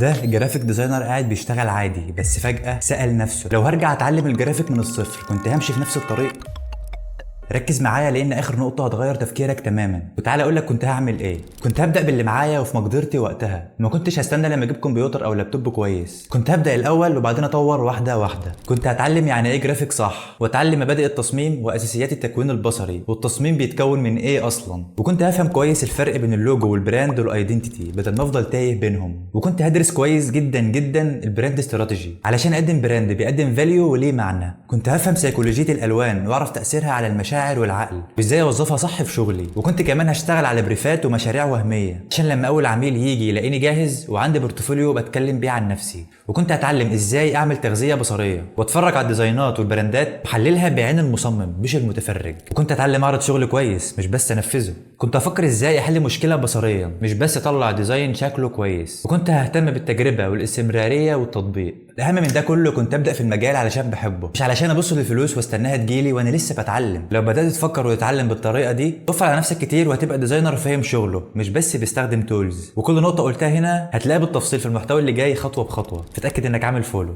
ده جرافيك ديزاينر قاعد بيشتغل عادي، بس فجأة سأل نفسه لو هرجع اتعلم الجرافيك من الصفر كنت همشي في نفس الطريق. ركز معايا لان اخر نقطه هتغير تفكيرك تماما، وتعالى اقول لك كنت هعمل ايه. كنت هبدا باللي معايا وفي مقدرتي وقتها، ما كنتش هستنى لما اجيب كمبيوتر او لابتوب كويس. كنت هبدا الاول وبعدين اطور واحده واحده. كنت هتعلم يعني ايه جرافيك صح، واتعلم مبادئ التصميم واساسيات التكوين البصري، والتصميم بيتكون من ايه اصلا. وكنت هفهم كويس الفرق بين اللوجو والبراند والايدنتيتي بدل ما افضل تايه بينهم. وكنت هدرس كويس جدا جدا البراند استراتيجي علشان اقدم براند بيقدم فاليو وليه معنى. كنت هفهم سيكولوجيه الالوان واعرف تاثيرها على المشاعر والعقل وازاي اوظفها صح في شغلي. وكنت كمان هشتغل على بريفات ومشاريع وهميه عشان لما اول عميل يجي يلاقيني جاهز وعندي بورتفوليو بتكلم بيه عن نفسي. وكنت هتعلم ازاي اعمل تغذيه بصريه واتفرج على الديزاينات والبراندات واحللها بعين المصمم مش المتفرج. وكنت اتعلم اعرض شغل كويس مش بس انفذه. كنت افكر ازاي احل مشكله بصريا مش بس اطلع ديزاين شكله كويس. وكنت ههتم بالتجربه والاستمراريه والتطبيق. الاهم من ده كله كنت ابدا في المجال علشان بحبه مش علشان ابص للفلوس واستناها تجيلي وانا لسه بتعلم. لو بدات تفكر وتتعلم بالطريقه دي توفر على نفسك كتير وهتبقى ديزاينر فاهم شغله مش بس بيستخدم تولز. وكل نقطه قلتها هنا هتلاقيها بالتفصيل في المحتوى اللي جاي خطوه بخطوه، فتاكد انك عامل فولو.